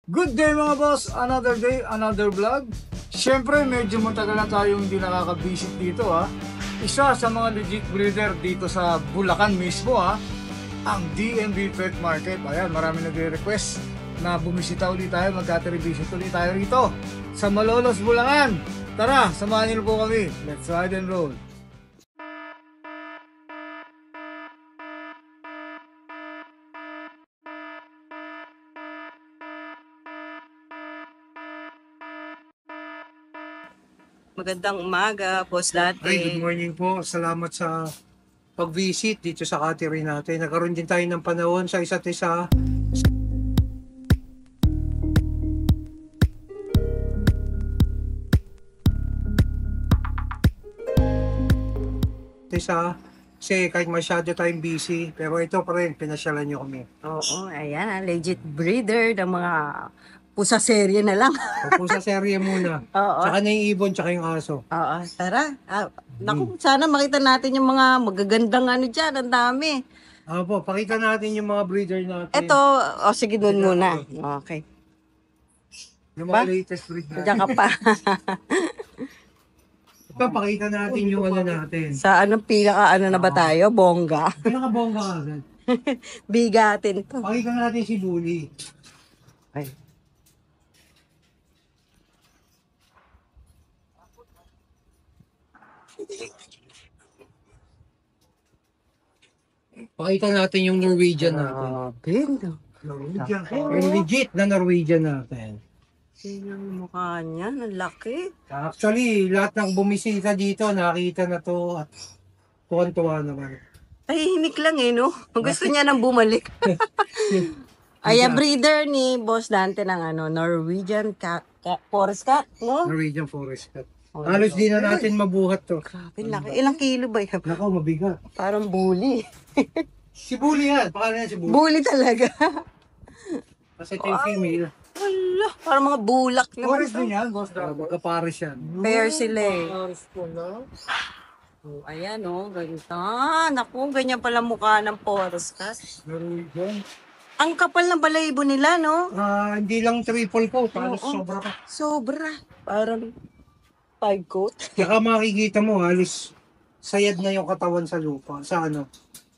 Good day mga boss! Another day, another vlog. Siyempre, medyo matagal na tayong hindi nakaka-visit dito ha. Isa sa mga legit breeder dito sa Bulacan mismo ha. Ang DMB Pet Market. Ayan, marami nagre-request na bumisita ulit tayo, magkatiri-visit ulit tayo rito sa Malolos, Bulacan. Tara, samahan niyo po kami. Let's ride and roll. Magandang umaga, Boss Dante. Ay, good morning po. Salamat sa pag-visit dito sa catering natin. Nagkaroon din tayo ng panahon sa isa't isa. Kasi kahit masyado tayong busy, pero ito pa rin, pinasyalan nyo kami. Oo, ayan, legit breeder ng mga pusa serye na lang. Opo sa serye muna. Oo. Tsaka na yung ibon, tsaka yung aso. Oo, tara. Naku, sana makita natin yung mga magagandang ano dyan, ang dami. Opo, pakita natin yung mga breeder natin. Ito, sige doon muna. Okay. Yung ba? mga latest breed natin. Diyan ka pa. Ito, pakita natin yung ano natin. Sa anong pinaka na ba tayo? Bongga. Pinakabongga ka agad. Bigatin to. Pakita natin si Bully. Ay. Pakita natin yung Norwegian natin. Bindo. Norwegian. Yung legit na Norwegian natin. Sino ang mukha niya? Ang laki. Actually, lahat ng bumisita dito, nakita na to at tuwan-tuwa naman. Tahimik lang eh, no? Gusto niya nang bumalik. Ayan, breeder ni Boss Dante ng Norwegian Forest Cat, no? Norwegian Forest Cat. Halos di na natin mabuhat to. Grabe, laki. Ilang kilo ba yan? Nako, mabigat. Parang bully. Si Bully yan. Pakala yan si Bully. Bully talaga. Kasi ito yung female. Wala, parang mga bulak naman. Forest din yan, boss. Magkapares yan. Pair sila eh. Forest po na. Oh, ayan oh, ganito. Naku, ganyan pala mukha ng Forest Cat. Norwegian. Ang kapal ng balahibo nila, no? Hindi lang triple coat. Halos Oo. sobra pa. Sobra. Parang 5 coat. Saka makikita mo, halos sayad na yung katawan sa lupa. Sa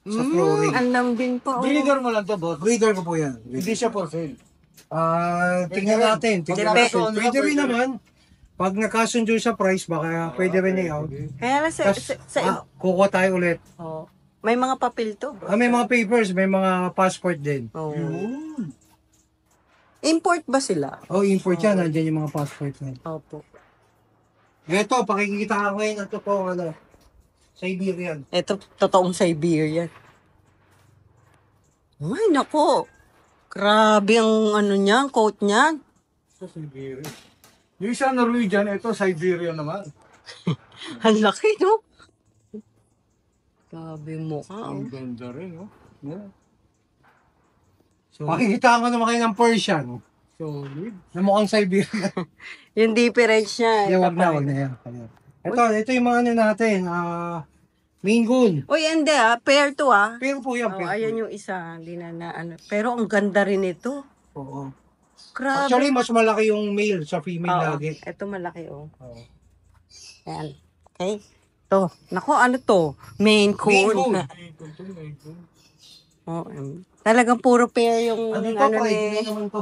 sa flooring. Ang lambing pa. Oh. Breeder mo lang to, boss. Breeder ko po yan. Hindi siya for sale. Tingnan natin. Tingnan Depende. natin. Pwede rin naman. Pag nakasundo sa price, baka pwede rin i-out. Kaya lang Kukuha tayo ulit. oh, may mga papel to. May mga papers, may mga passport din. Oh. Import ba sila? Import yan. Nandiyan yung mga passport na. Opo. Ito, pakikita ko ngayon ng totoong Siberian. Ito, totoong Siberian. Ay, nako. Grabe ang niya, ang coat niya. Sa Siberia. Yung isa Norwegian, ito Siberian naman. Ang laki, no? Grabe mo ka. Ang ganda rin, no? Yeah. Pakikita ko naman kayo ng Persian. Solid. Na mukhang Siberian. Yung difference niya. Wag na yan. Ito yung mga natin. Maine Coon. Uy, hindi pair to Pero po yan. Oh, ayan yung isa. Hindi na Pero ang ganda rin ito. Oo. Grabe. Actually, mas malaki yung male sa female lagi. Ito malaki, oh. Oo. Ayan. Okay. To. Nako, ano to? Maine Maine Coon. Coon. Oh, talagang puro pair yung Ano to, pre? ni... Ano naman to?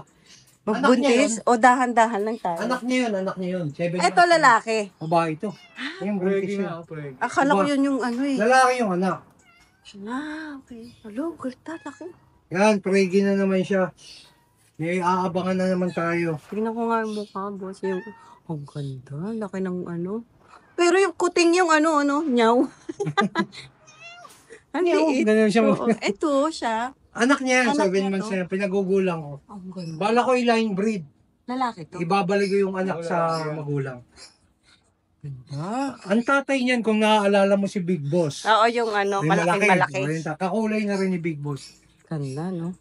Magbuntis o dahan-dahan lang tayo. Anak niya yun. 7 Ito lalaki. Babae ito. Yung buntis Pregi yun. nga, pregi. Akala ko yun yung eh. Lalaki yung anak. Okay. Hello, ganda, laki. Yan, pregi na naman siya. May aabangan na naman tayo. Tingnan ko nga yung mukha, boss. Yung, ang ganda, laki ng Pero yung kuting yung nyaw. Ang liit. Ganun siya. Oo, ito siya. Anak niya, Anak 7 niya months to? na yan. Pinagugulang ko. Ang ganda. Bala ko i-line breed. Lalaki to. Ibabalik ko yung anak sa magulang. Ah. Ang tatay niyan, kung naaalala mo si Big Boss. Oo, yung yung malaki. Kakulay na rin ni Big Boss. Ganda, no?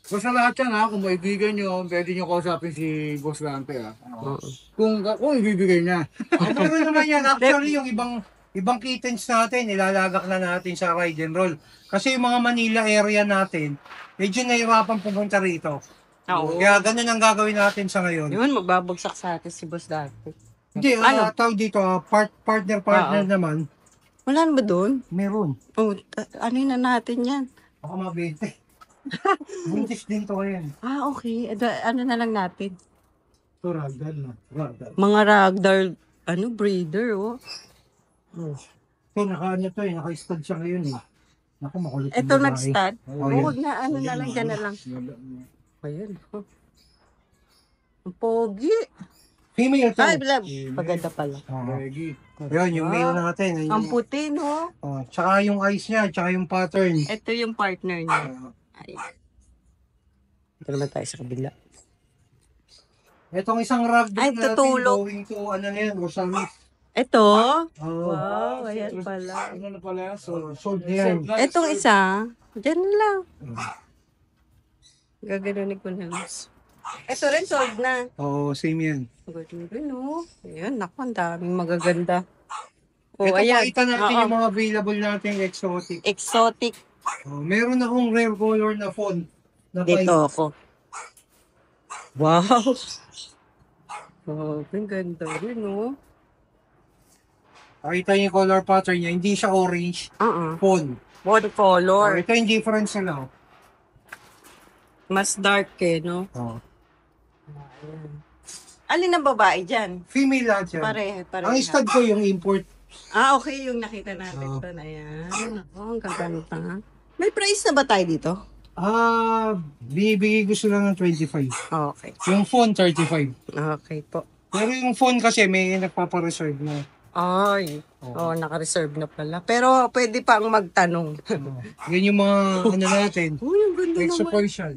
Basta lahat yan ha, kung maibigan nyo, pwede nyo kausapin si Boss Dante ha. Oo. Kung ibibigay niya. Ano naman yan? Actually, yung ibang ibang kittens natin, ilalagak na natin sa ride and roll. Kasi yung mga Manila area natin, medyo nahirapan pumunta rito. Oo. Kaya ganun ang gagawin natin sa ngayon. Yun, magbabagsak sa atin si Boss dati. Hindi, Ano? tawag dito, partner Oo. naman, Wala na ba doon? meron. Oh, ano na natin yan? Baka mabente. Buntis din to yan. Ah, okay. Ano na lang natin? Ito, ragdan na. Ragdan. Mga ragdoll, breeder, oh. Ito, naka-stud siya ngayon eh. Naku, makulit yung Ito babae. nag-start. Oh, yan. Huwag na, na lang, dyan na lang. Ayun. Oh. Ang pogi. Female to. Ay, bilang. Paganda pala. Yan, yung male natin. Ang puti, no? Tsaka yung eyes niya, tsaka yung pattern. Ito yung partner niya. Ay. Ito naman tayo sa kabila. Itong isang ragdoll Ay, natin tutulog. going to, ano na yan, Rosamis. Ito? Oh. Wow, ayan pala. Ano na pala yan? Sold na yan. Itong isa, dyan na lang. Gaganunin ko na lang. Ito rin sold na. Oo, same yan. Gano'n, no? Ayan, naku, ang daming magaganda. Oh, Ito, ayan. pakita natin Oo. yung mga available nating exotic. Exotic. Meron akong rare color na phone. Na Dito ako. Wow! Oh, ang ganda rin, no? Pakita yung color pattern niya, hindi siya orange. Phone. One color. Ito yung difference nila. Mas dark eh, no? Oh. Alin ang babae dyan? Female lahat yan. Pare. Ang stud ko yung import. Ah, okay. Yung nakita natin Oo. doon. Ayan. Oh, ang gaganda. May price na ba tayo dito? Binibigay ko sila ng 25. Okay. Yung phone, 35. Okay po. Pero yung phone kasi may nagpapareserve na. Ay. Oh, naka-reserve na pala. Pero pwede pang magtanong. Yan yung mga ano natin. Uy, ang ganda Exo naman. Persian.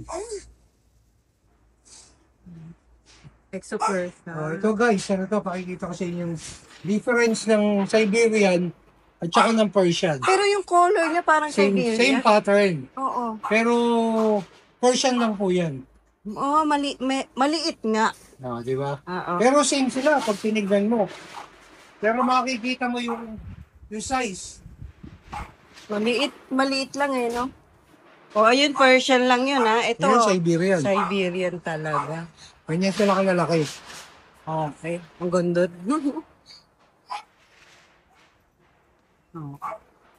Exo-Persian. Ito guys, ano to, pakikita ko sa inyo yung difference ng Siberian at saka ng Persian. Pero yung color niya parang Same Siberian. pattern. Oo. Pero Persian lang po yan. Oo, maliit nga. Di ba? Oo. Pero same sila pag tinignan mo. Pero makikita mo yung size. Maliit lang eh, no? O, ayun, Persian lang yun, ha? Ito, Yan, Siberian. Siberian talaga. Ganyan sila kalalaki. Okay. Ang ganda.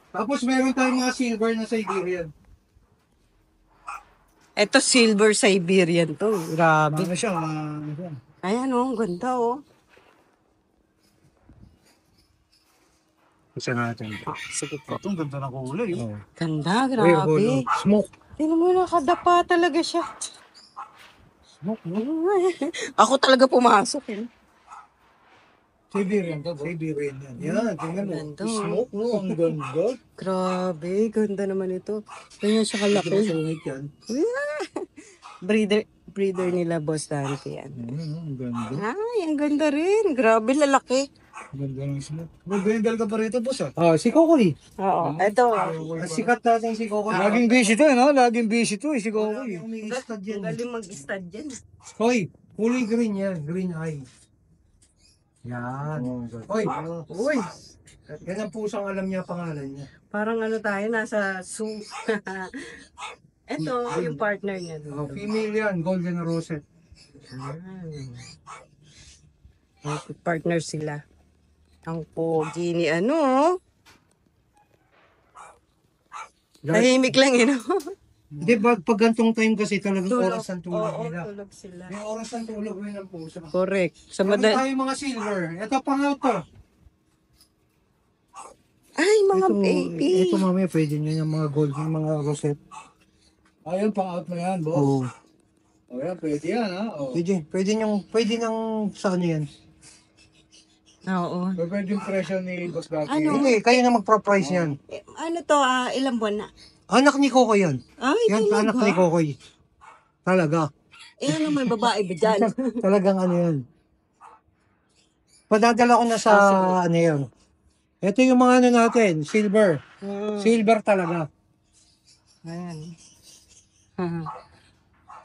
Tapos meron tayong mga silver na Siberian. Ito, silver Siberian to. Grabe. Ano siya? Ayan, oh, ang ganda, oh. Isa natin. Sige po. Itong ganda ng kulay. Ganda, Rare grabe. color. Smoke. Tingnan mo, nakadapa talaga siya. Smoke, no? Ako talaga pumasok, eh. Siberian to. Siberian yan. Yan, tingnan mo. Ganda. Smoke, no? Ang ganda. Grabe, ganda naman ito. Ganyan siya kalaki. Sungit yan. Breeder nila, Boss Dante, yan. Ang ganda. Ay, ang ganda rin. Grabe, lalaki. Ganda ng smoke. Magbendal ka pa rito, boss ah. Si Kokoy. Oo, ito. Sikat natin si Kokoy. Laging busy to, no? Laging busy to, si Kokoy. Laging umi-stud yan. Galing mag-stud yan. Hoy, kulay green yan. Green eye. Yan. Hoy. Uy. Yan ang pusang alam niya pangalan niya. Parang ano tayo, nasa zoo. Ito, yung partner niya. Female yan. Golden Rosette. Partner sila. Ang pogi ni ano. Tahimik lang, you know? Hindi, pag gantong time kasi talagang Tulog. oras ng tulog Oo, nila. tulog sila. Yung oras ng tulog mo yun ang puso. Correct. Sa Meron madal... tayo mga silver. Ito pang to. Ay, mga Ito, baby. ito mamaya pwede nyo yung mga gold, yung mga rosette. Ayun, pang out na yan, boss. Oo. O yan, pwede yan, ha? O. Pwede nang sa ano yan. Oo. Pwede yung presyo ni Boss Dati. Ano? Hindi, kayo na magpro-price yan. Ano to, ilang buwan na? Anak ni Kokoy yan. Ay, Yan, anak talaga? ni Kokoy. Talaga. Eh, ano may babae ba dyan? Talagang ano yan. Padadala ko na sa ano yan. Ito yung mga ano natin, silver. Silver talaga. Ayan.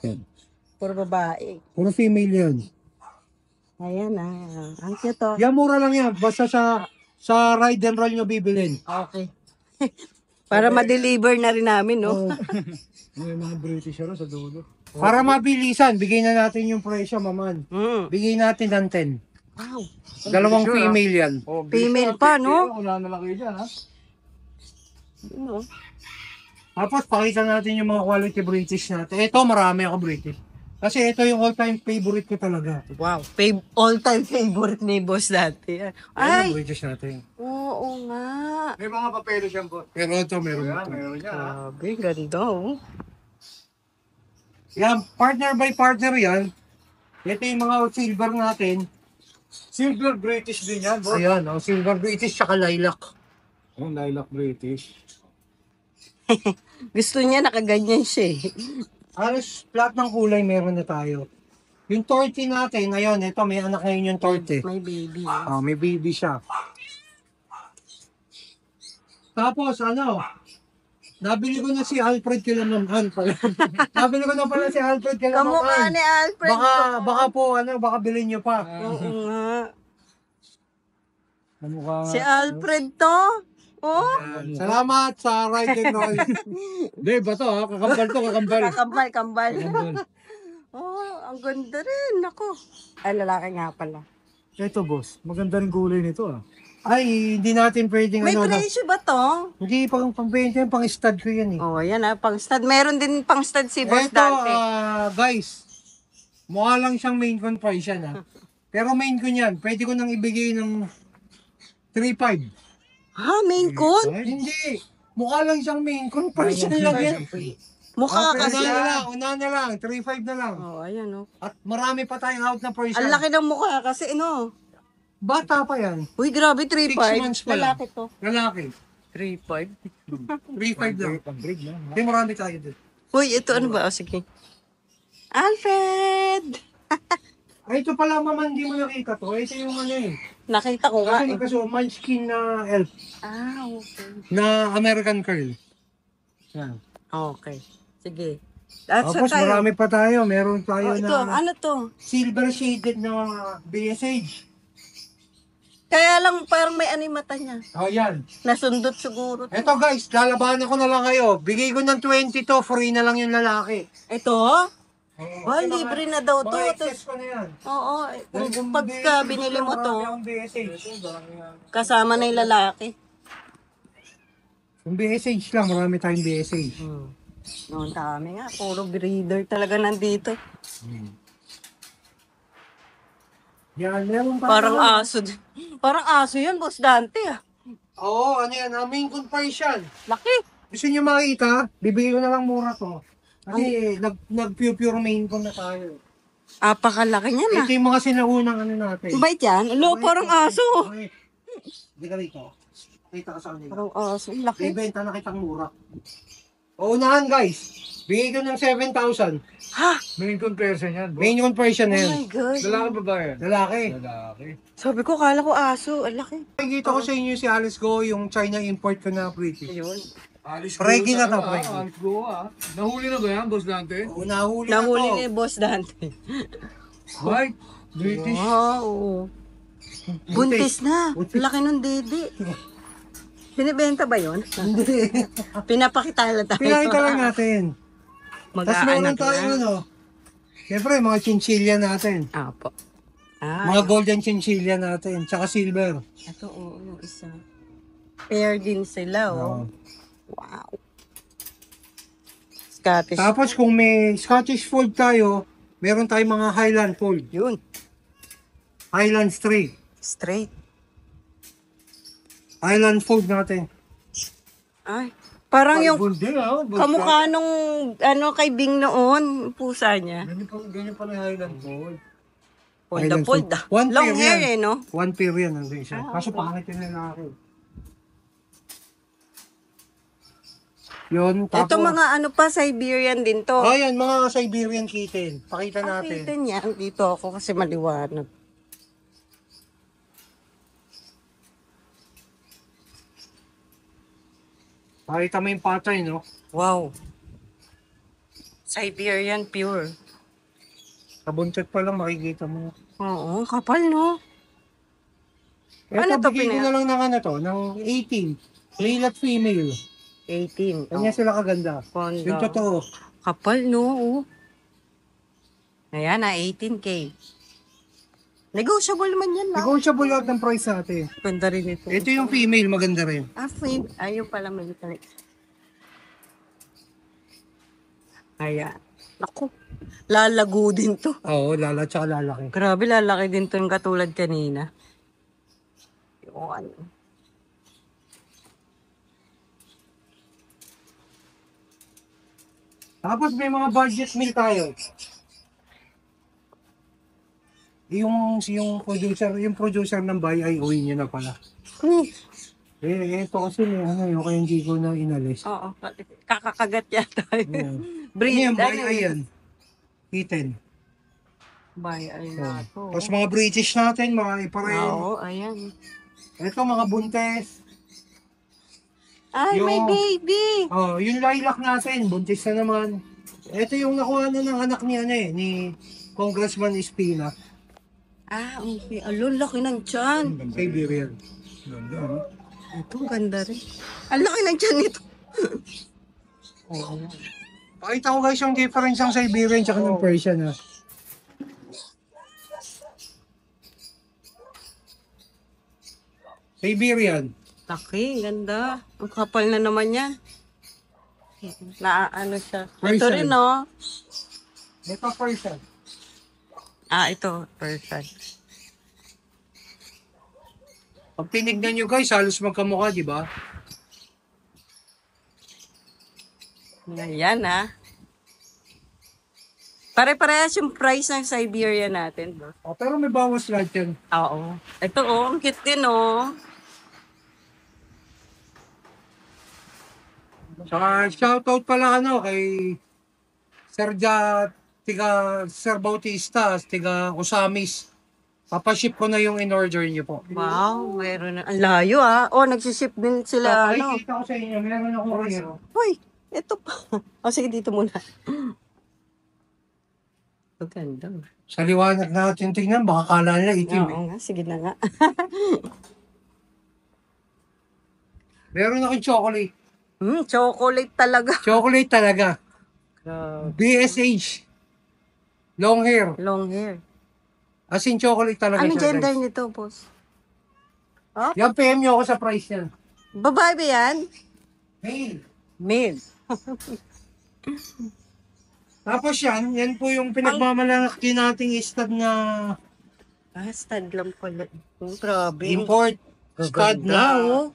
Yan. Puro babae. Puro female yan. Ayan, ang cute to. Yan, mura lang yan. Basta sa sa ride and roll nyo bibilin. Okay. Para ma-deliver na rin namin, no? May mga British rin sa dulo. Para mabilisan, bigay na natin yung presyo, maman. Bigay natin ng 10. Wow. Dalawang female yan. Oh, Female pa, no? Wala na lang kayo dyan, ha? No? Tapos pakita natin yung mga quality British natin. Ito, marami ako British. Kasi ito yung all-time favorite ko talaga. Wow. All-time favorite ni boss dati. Ay! Ay! British natin. Oo nga. May mga papeles yan, boss. Pero ito, meron Yan, ito. meron yan, ha? Grabe, ganda, oh. Yan, partner by partner yan. Ito yung mga silver natin. Silver British din yan, boss. Ayan, silver British tsaka lilac. Yung lilac British. Gusto niya, nakaganyan siya, eh. Halos lahat ng kulay meron na tayo. Yung torte natin, ngayon, ito may anak ngayon yung torte. May baby. May baby siya. Tapos nabili ko na si Alfred kila Ma'am pala. Nabili ko na pala si Alfred kila Ma'am Kamukha ni Alfred. Baka po, baka bilhin nyo pa. Oo nga. Kamukha nga. Si Alfred to. Oh. Salamat sa ride and roll. Hindi, ba to, ha? Kakambal to, kakambal. Kambal. Oh, ang ganda rin. Ako. Ay, lalaki nga pala. Ito, boss. Maganda rin kulay nito, ha? Ay, hindi natin pwedeng May presyo ba to? Hindi, pang-benta yan, pang-stud ko yan eh. Oh, yan ah, pang stud. Meron din pang stud si Boss Ito, Dante. guys, mukha lang siyang main con price yan ha. Pero main con yan, pwede ko nang ibigay ng 3.5. Ha, main con? Hindi, mukha lang siyang main con price yan lang yan. Mukha Una kasi. na lang, 3.5 na lang. Oh, ayan oh. At marami pa tayong out na price Ang yan. laki ng mukha kasi, no? Bata pa yan, Uy, grabe, 3.5. 6 months pa lang. Lalaki to. Lalaki. 3.5? 3.5 lang. Pang-breed lang, ha? Hindi, marami tayo din. Uy, ito ano ba? Oh, sige. Alfred! Ay, ito pala maman, hindi mo nakita to. Ito yung eh. Nakita ko nga Kasi eh. nagkaso, munchkin na elf. Ah, okay. Na American Curl. Yan. Okay. Sige. At Tapos sa tayo. marami pa tayo. Meron tayo Oh, ito, na ano to? silver shaded na BSH. Kaya lang parang may animata niya. Oh, yan. Nasundot siguro. Eto guys, lalabanan ko na lang kayo. Bigay ko ng 22, free na lang yung lalaki. Ito? Oh, Well, libre na daw to. Mga excess ko na yan. Oo. Kung pagka binili mo to, Marami akong BSH. kasama na yung lalaki. Yung BSH lang, marami tayong BSH. Noon dami nga. Puro breeder talaga nandito. Yan, meron pa. Parang aso. Parang aso yan, Boss Dante ah. Oo, ano yan, main conversion. Laki. Gusto nyo makita? Bibigay ko na lang mura to. Kasi nag-pure main con na tayo. Apakalaki niya na. Ito yung mga sinaunang ano natin. Bait yan? Alo, parang aso. Okay. Hindi ka rito. Kita ka sa kanila. Parang aso. Laki. Bibenta na kitang mura. Uunahan guys. Bigay ko ng 7,000. Ha? Main comparison yan, boss. Main conversion na Oh yan. my God. Lalaki ba ba yan? Lalaki. Lalaki. Sabi ko, kala ko aso. Ang laki. Nakikita ko sa inyo si Alice Go, yung China import ko na British. Ayun. Alice Pregi na to, Go, pregi. Alice Go, ha? Nahuli na ba yan, boss Dante? Oo, nahuli Nahuli na ni to. Boss Dante. White, British. Wow. Buntis na. Laki ng dede. Binibenta ba yun? Hindi. Pinapakita lang tayo. Pinakita lang natin. Tapos meron Mag-aanak tayo na. ano. Siyempre, mga chinchilla natin. Apo. Ah, Mga golden chinchilla natin. Tsaka silver. ito oo, yung isa. Pair din sila, oh. Wow. Scottish. Tapos kung may Scottish Fold tayo, meron tayong mga Highland Fold. Yun. Highland Straight. Straight. Highland Fold natin. Ay. Parang yung Bundin, ha? Boss kamukha nung ano kay Bing noon, pusa niya. Dante. Ganyan pala yung Highland Gold. Polda Highland polda. Fold. One Long pair hair yan. eh, no? One pair yan nandun siya. Kaso pangit yung lalaki. Yun, tapos... Ito mga ano pa, Siberian din to. Oh, yan, mga Siberian kitten. Pakita natin. Nakita niya, dito ako kasi maliwanag. Pakita mo yung pattern, no? Wow. Siberian pure. Sa buntot pa lang makikita mo. Oo, kapal no? Ito, to, bigay ko na lang ng ano to, ng 18. Male at female. 18. Kanya sila kaganda. Kondo. Yung totoo. Kapal, no? Oh. Ayan, 18K. Negotiable man yan, lang. Negotiable out ng price natin. Ganda rin ito. Ito yung female, maganda rin. Friend. Ayun pala, military. Ayan. Naku. Lalago din to. Oo, lala tsaka lalaki. Grabe, lalaki din to yung katulad kanina. Yung ano. Tapos may mga budget meal tayo. Yung producer ng buy ay uwi niya na pala. Hmm. Ito kasi may ano, yung kaya hindi ko na inalis. Oo. Kakakagat yata. Yan. Breed. Yan, buy ay yan. Kitten. Bay, ay na to. Tapos mga British natin, mga iparin. Oo, ayan. Ito mga buntes. Ay, may Yung- baby! Oh, yung lilac natin, buntis na naman. Ito yung nakuha na ng anak ni ni Congressman Espina. Ah, okay. Alo, laki ng tiyan. Siberian. Ganda, no? Ito, ganda rin. Ang laki ng tiyan nito. Oo. Pakita ko guys yung difference ng Siberian tsaka ng Persian, ha. Siberian. Laki, ganda. Ang kapal na naman yan. Na ano siya. Ito Persian. rin, no? Ito Persian. Ah, ito. Perfect. Pag tinignan nyo guys, halos magkamukha, di ba? Ayan, ah. Pare-parehas yung price ng Siberia natin, bro. Oh, pero may bawas lahat yan. Oo. Ito, oh. Ang cute din, oh. Saka shoutout pala kay Sir Bautista, tiga Osamis. Papaship ko na yung in-order niyo po. Wow, meron na. Ang layo, ah. Oh, nagsiship din sila, ano. Kita ko sa inyo, meron ako courier. Hoy, ito pa. O, sige, dito muna. Ang ganda. Sa liwanag natin tingnan, baka kala nila itim. Oo nga, sige na nga. Meron akong chocolate. Chocolate talaga. Chocolate talaga. BSH. Long hair. Long hair. As in chocolate talaga Anong siya, gender guys. nito, boss? Yan, PM nyo ako sa price yan. Babae ba yan? Hey. Male. Tapos yan po yung pinagmamalaki nating stud na Stud lang pala. Grabe. import. Stud Ganda, na oh.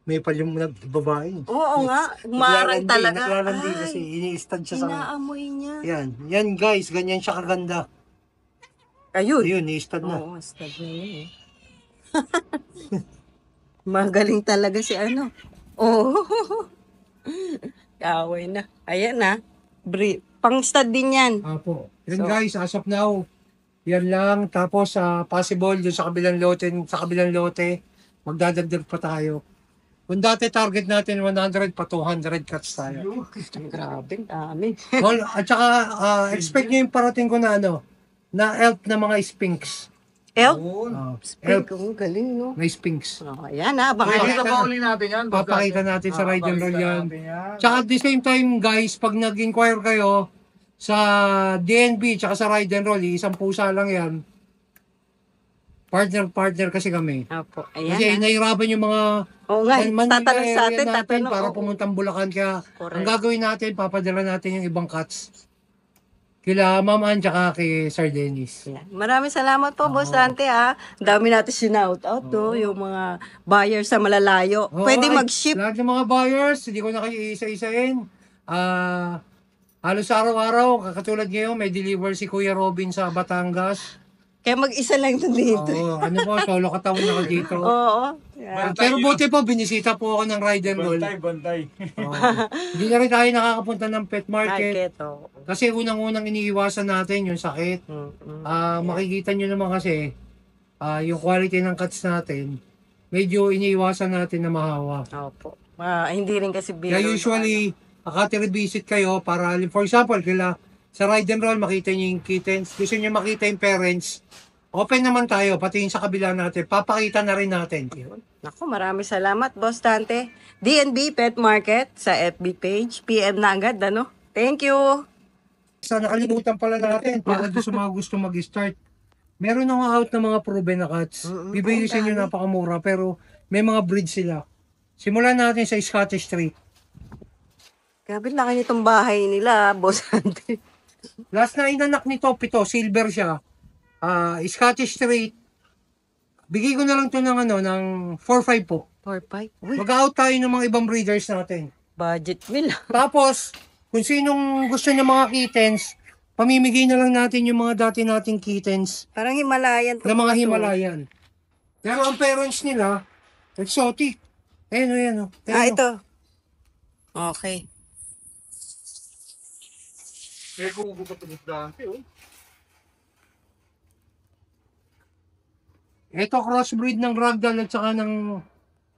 may palyong babae. Oo nga. Marang talaga. Naglalandi Ay, kasi ini-stud siya sa inaamoy niya. Yan guys, ganyan siya kaganda. Ayun. Ayun, ni-stud na. Oo, stud na yun. Magaling talaga si ano. Oo. Kaway na. Ayan na. Pang stud din yan. Apo. Yan So- guys, as of now, yan lang. Tapos possible dun sa kabilang lote, magdadagdag pa tayo. Kung dati target natin 100 pa 200 cuts tayo. Grabe, dami. Well, at saka expect nyo yung parating ko na na elf na mga sphinx. Elf? Elf Ang galing, no? na sphinx. Oh, ayan na. Baka Pwede na pauli natin yan. Papakita natin sa ride and roll yan. Natin yan. Tsaka at the same time guys, pag nag-inquire kayo sa DNB tsaka sa ride and roll, isang pusa lang yan. Partner kasi kami. Opo, ayan Kasi na. nahirapan yung mga Oo nga, Manila tatanong sa area atin, tatanong. para oo. pumuntang Bulacan. Kaya Correct. ang gagawin natin, papadala natin yung ibang cuts. Kila Ma'am Ann tsaka kay Sir Dennis. Ayan. Maraming salamat po, Boss Dante, ha. Dami natin sinout-out, no? Yung mga buyers sa malalayo. Oo, Pwede ay, mag-ship. Lahat ng mga buyers, hindi ko na kayo isa-isain. Halos araw-araw, katulad ngayon, may deliver si Kuya Robin sa Batangas. Kaya mag-isa lang ito dito. Oo, ano po, solo katawan na ako dito. Oo. Yeah. Pero buti po, binisita po ako ng ride and roll. Bantay. Oo. Hindi na rin tayo nakakapunta ng pet market. Market, oo. Kasi unang-unang iniiwasan natin yung sakit. Makikita nyo naman kasi, yung quality ng cuts natin, medyo iniiwasan natin na mahawa. Opo. Hindi rin kasi biro. Kaya usually, akati-revisit kayo para, for example, sa ride and roll, makita nyo yung kittens. Gusto nyo makita yung parents, Open naman tayo, pati yung sa kabila natin. Papakita na rin natin. Naku, maraming salamat, Boss Dante. DNB Pet Market sa FB page. PM na agad, ano? Thank you. Sa nakalimutan pala natin, para doon sa mga gusto mag-start. Meron akong out ng mga proven na cats. Bibigay sa inyo napakamura, pero may mga breed sila. Simulan natin sa Scottish Street. Grabe laki nitong bahay nila, Boss Dante. Last na inanak nito, pito, silver siya. Scottish Street. Bigay ko na lang to ng ng 4-5 po. 4-5. Uy, Mag-out tayo ng mga ibang breeders natin. budget meal. Tapos, kung sinong gusto ng mga kittens, pamimigay na lang natin yung mga dati nating kittens Parang Himalayan. na mga Himalayan. Pero ang parents nila, exotic. Ayan. Ito. Okay. Ito crossbreed ng Ragdoll at saka ng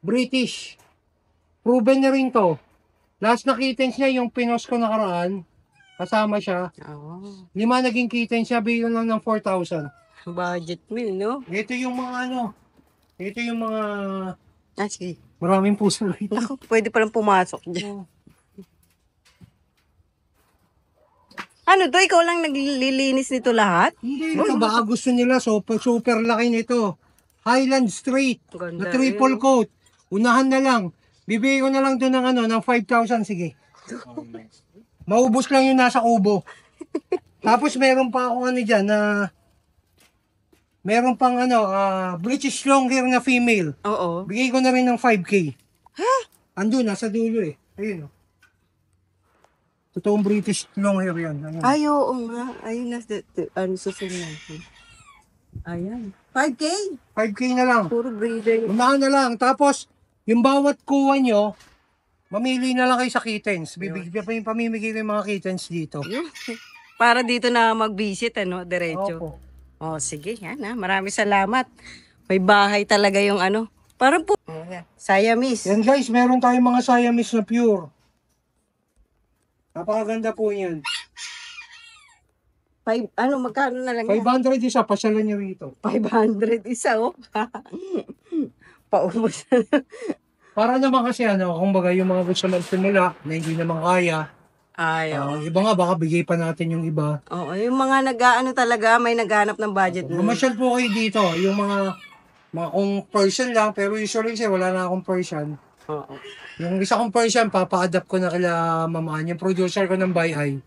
British. Proven na rin to. Last na kittens niya, yung pinos ko nakaraan, kasama siya. Oh, 5 naging kittens siya, bigyan lang ng 4,000. budget meal, no? Ito yung mga ito yung mga Sige. maraming puso rin. Naku, pwede palang pumasok dyan. Ano to? Ikaw lang naglilinis nito lahat? Hindi, ito baka gusto nila, super laki nito. Highland Street, Ganda na triple coat. Unahan na lang. Bibigay ko na lang to ng ng 5,000, sige. Maubos lang yung nasa kubo. Tapos meron pa akong dyan na meron pang British long hair na female. Oo. Bigay ko na rin ng 5K. Ha? Andun, nasa dulo eh. Ayun. Totoong British long hair yan. Ayun. Ay, oo nga. Ayun na. Susunod. Ayan. 5K? 5K na lang. Puro breeder. Unahan na lang. Tapos, yung bawat kuha nyo, mamili na lang kayo sa kittens. Pamimigay ko yung mga kittens dito. Para dito na mag-visit, diretso. Opo. Oh, sige. Yan Maraming salamat. May bahay talaga yung Parang po. Siamese. Yan guys, meron tayong mga Siamese na pure. Napakaganda po yan. Magkano na lang yan? 500 isa, pasyalan nyo rito. 500 isa, oh. Paubos na. Para naman kasi kumbaga yung mga gusto magsimula na hindi naman kaya. Ayaw. Iba nga, baka bigay pa natin yung iba. Oo, yung mga talaga, may naghanap ng budget. Mamasyal po kayo dito, yung mga kung Persian lang, pero usually kasi wala na akong Persian. Oo. Yung isa kong Persian, papa-adapt ko na kila mamaan. Yung producer ko ng Buy-Eye,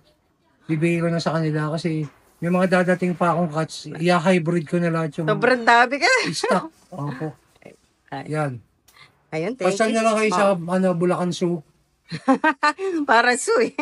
bibigay ko na sa kanila kasi may mga dadating pa akong cats, i-hybrid ko na lahat yung Sobrang dami ka. stock. Opo. Yan. Ayun, thank Pasal you. na lang kayo sa Bulacan Zoo. Para su eh.